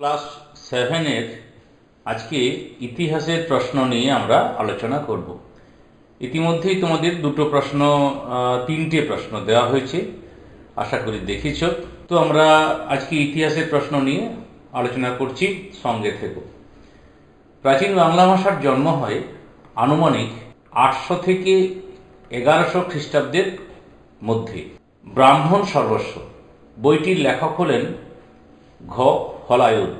Class 7-এর আজকে ইতিহাসের প্রশ্ন নিয়ে আমরা আলোচনা করব। ইতিমধ্যেই তোমাদের তিনটে প্রশ্ন দেওয়া হয়েছে, আশা করি দেখেছ। তো আমরা আজকে ইতিহাসের প্রশ্ন নিয়ে আলোচনা করছি, সঙ্গে থেকো। প্রাচীন বাংলা ভাষার জন্ম হয় আনুমানিক 800 থেকে 1100 খ্রিস্টাব্দের মধ্যে। ব্রাহ্মণ সর্বস্ব বইটির লেখক হলেন ঘ হলায়ুধ।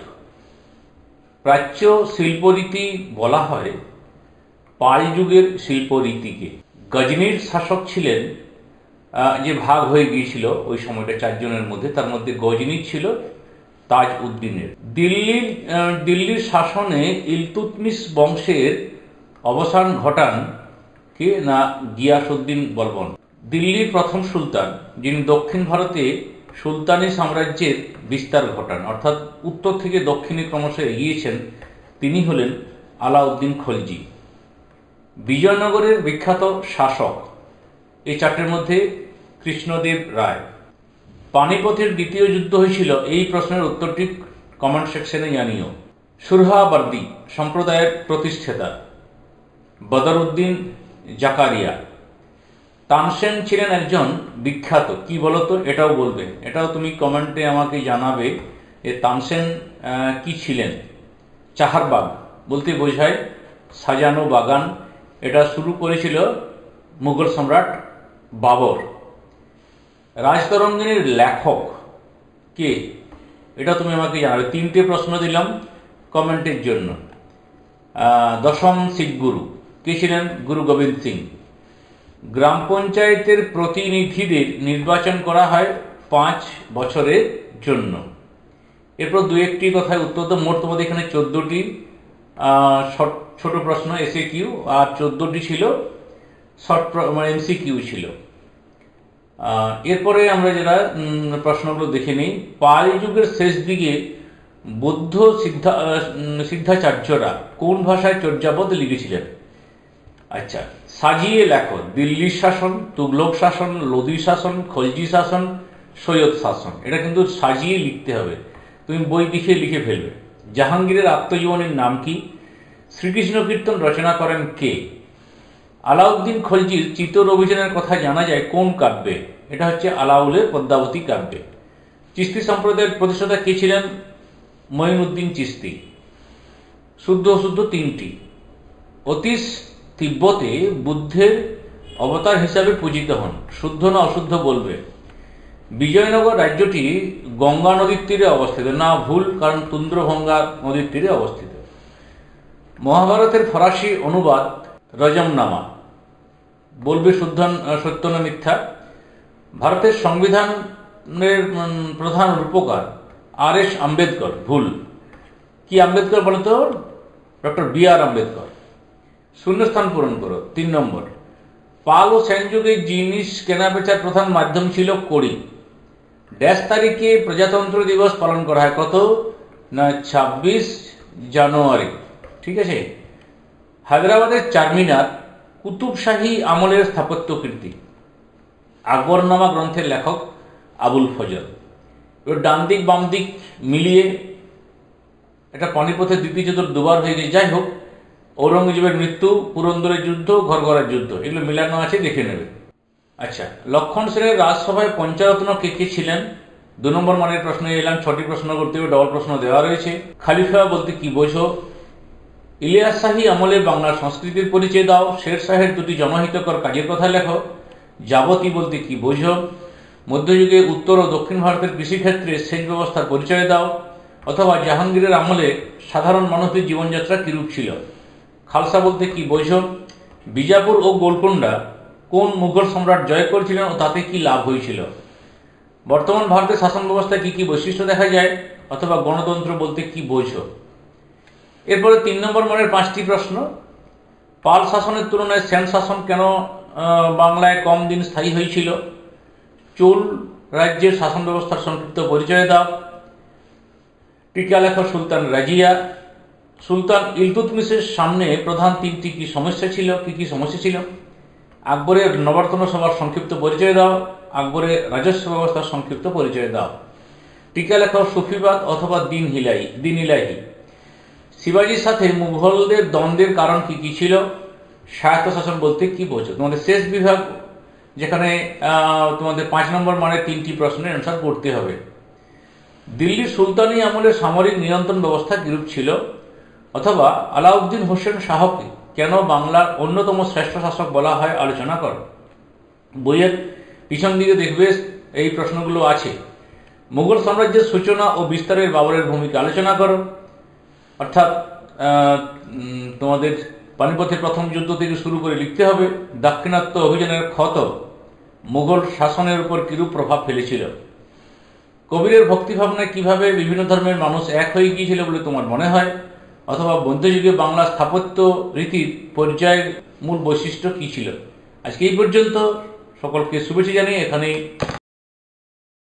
প্রাচ্য শিল্পরীতি বলা হয় পাল যুগের শিল্পরীতিকে। গজনির শাসক ছিলেন, যে ভাগ হয়ে গিয়েছিল ওই সময়টা 4 জনের মধ্যে, তার মধ্যে গজনি ছিল তাজ উদ্দিনের। দিল্লির শাসনে ইলতুৎমিশ বংশের অবসান ঘটান কে না গিয়াসউদ্দিন বলবন। দিল্লির প্রথম সুলতান, যিনি দক্ষিণ ভারতে সুলতানি সাম্রাজ্যের বিস্তার ঘটান, অর্থাৎ উত্তর থেকে দক্ষিণে ক্রমশ এগিয়েছেন, তিনি হলেন আলাউদ্দিন খলজি। বিজয়নগরের বিখ্যাত শাসক, এই 4টের মধ্যে কৃষ্ণদেব রায়। পানিপথের দ্বিতীয় যুদ্ধ হয়েছিল, এই প্রশ্নের উত্তরটি কমেন্ট সেকশনে জানিও। সুরহাবর্দী সম্প্রদায়ের প্রতিষ্ঠাতা বদরউদ্দিন জাকারিয়া। তানসেন ছিলেন একজন বিখ্যাত, কি বলতো, এটাও বলবে, এটাও তুমি কমেন্টে আমাকে জানাবে যে তানসেন কি ছিলেন। চাহারবাগ বলতে বোঝায় সাজানো বাগান। এটা শুরু করেছিল মুঘল সম্রাট বাবর। রাজতরঙ্গিনীর লেখক কে, এটা তুমি আমাকে জানাবে। 3টে প্রশ্ন দিলাম কমেন্টের জন্য। দশম শিখ গুরু কে ছিলেন? গুরু গোবিন্দ সিং। গ্রাম পঞ্চায়েতের প্রতিনিধিদের নির্বাচন করা হয় 5 বছরের জন্য। এরপর 2-1টি কথায় উত্তর তো। মোট তোমাদের এখানে 14টি ছোট প্রশ্ন SAQ আর 14টি ছিল শর্ট, মানে MCQ ছিল। এরপরে আমরা যারা প্রশ্নগুলো দেখে নিই। পাল যুগের শেষ দিকে বৌদ্ধ সিদ্ধাচার্যরা কোন ভাষায় চর্যাপদ লিখেছিলেন? আচ্ছা, সাজিয়ে লেখো। দিল্লির শাসন, তুগলক শাসন, লোদি শাসন, খলজি শাসন, সৈয়দ শাসন। এটা কিন্তু সাজিয়ে লিখতে হবে, তুমি বই লিখে ফেলবে। জাহাঙ্গীরের আত্মজীবনীর নাম কি? শ্রীকৃষ্ণ কীর্তন রচনা করেন কে? আলাউদ্দিন খলজির চিতোর অভিযানের কথা জানা যায় কোন কাব্যে? এটা হচ্ছে আলাউলের পদ্মাবতী কাব্যে। চিস্তি সম্প্রদায়ের প্রতিষ্ঠাতা কে ছিলেন? মঈনুদ্দিন চিস্তি। শুদ্ধ অশুদ্ধ 3টি। অতীশ তিব্বতে বুদ্ধের অবতার হিসাবে পূজিত হন, শুদ্ধ না অশুদ্ধ বলবে। বিজয়নগর রাজ্যটি গঙ্গা নদীর তীরে অবস্থিত, না ভুল, কারণ তুন্দ্রভঙ্গা নদীর তীরে অবস্থিত। মহাভারতের ফরাসি অনুবাদ রজমনামা, বলবে সত্য না মিথ্যা। ভারতের সংবিধানের প্রধান রূপকার RS আম্বেদকর, ভুল। কি আম্বেদকর বলতো? Doctor BR Ambedkar. শূন্যস্থান পূরণ করো। 3 নম্বর। পাল ও সেন যুগে জিনিস কেনাবেচার প্রধান মাধ্যম ছিল কড়ি। ড্যাশ তারিখে প্রজাতন্ত্র দিবস পালন করা হয়? কত না 26 জানুয়ারি। ঠিক আছে। হায়দ্রাবাদের চারমিনার কুতুবশাহী আমলের স্থাপত্যকীর্তি। আকবরনামা গ্রন্থের লেখক আবুল ফজল। ডান দিক বাম দিক মিলিয়ে এটা পানিপথের দ্বিতীয় যুদ্ধ 2বার হয়ে গেছে। যাই হোক, ঔরঙ্গজেবের মৃত্যু, পুরন্দরের যুদ্ধ, ঘরঘরের যুদ্ধ, এগুলো মিলানো আছে, দেখে নেবে। আচ্ছা, লক্ষণ সেনের রাজসভায় পঞ্চরত্ন কে কে ছিলেন? 2 নম্বর মানের প্রশ্ন এলাম। 6টি প্রশ্ন করতে হবে, ডবল প্রশ্ন দেওয়া রয়েছে। খালিফা বলতে কি বোঝো? ইলিয়াস শাহী আমলে বাংলার সংস্কৃতির পরিচয় দাও। শের শাহের 2টি জনহিতকর কাজের কথা লেখো। যাবতী বলতে কি বোঝো? মধ্যযুগে উত্তর ও দক্ষিণ ভারতের কৃষিক্ষেত্রে সেচ ব্যবস্থার পরিচয় দাও। অথবা জাহাঙ্গীরের আমলে সাধারণ মানুষদের জীবনযাত্রা কিরূপ ছিল? খালসা বলতে কি বোঝো? বিজাপুর ও গোলকোন্ডা কোন মুঘল সম্রাট জয় করেছিলেন ও তাতে কি লাভ হয়েছিল? বর্তমান ভারতের শাসন ব্যবস্থায় কি কি বৈশিষ্ট্য দেখা যায়? অথবা গণতন্ত্র বলতে কি বোঝো? এরপরে 3 নম্বর মানের 5টি প্রশ্ন। পাল শাসনের তুলনায় সেন শাসন কেন বাংলায় কম দিন স্থায়ী হয়েছিল? চোল রাজ্যের শাসন ব্যবস্থার সংক্ষিপ্ত পরিচয় দাও। টিকা লেখো সুলতান রাজিয়া। সুলতান ইলতুৎমিশের সামনে প্রধান 3টি কি সমস্যা ছিল? কি সমস্যা ছিল? আকবরের নবার্তন সভার সংক্ষিপ্ত পরিচয় দাও। আকবরের রাজস্ব ব্যবস্থার সংক্ষিপ্ত পরিচয় দাও। টিকা লেখো সুফিবাদ অথবা দিন ইলাহি। শিবাজির সাথে মুঘলদের দ্বন্দ্বের কারণ কি কি ছিল? স্বায়ত্তশাসন বলতে কি বোঝো? তোমাদের শেষ বিভাগ, যেখানে তোমাদের 5 নম্বর মানে 3টি প্রশ্নের অ্যান্সার করতে হবে। দিল্লির সুলতানি আমলে সামরিক নিয়ন্ত্রণ ব্যবস্থা কিরূপ ছিল? অথবা আলাউদ্দিন হোসেন শাহকে কেন বাংলার অন্যতম শ্রেষ্ঠ শাসক বলা হয়, আলোচনা করো। বইয়ের পিছন দিকে দেখবে এই প্রশ্নগুলো আছে। মুঘল সাম্রাজ্যের সূচনা ও বিস্তারের বাবরের ভূমিকা আলোচনা করো। অর্থাৎ তোমাদের পানিপথের প্রথম যুদ্ধ থেকে শুরু করে লিখতে হবে। দাক্ষিণাত্য অভিযানের ক্ষত মুঘল শাসনের উপর কিরূপ প্রভাব ফেলেছিল? কবিরের ভক্তিভাবনায় কিভাবে বিভিন্ন ধর্মের মানুষ এক হয়ে গিয়েছিল বলে তোমার মনে হয়? অথবা মধ্যযুগে বাংলা স্থাপত্য রীতির পর্যায়ের মূল বৈশিষ্ট্য কি ছিল? আজকে এই পর্যন্ত। সকলকে শুভেচ্ছা জানিয়ে এখানেই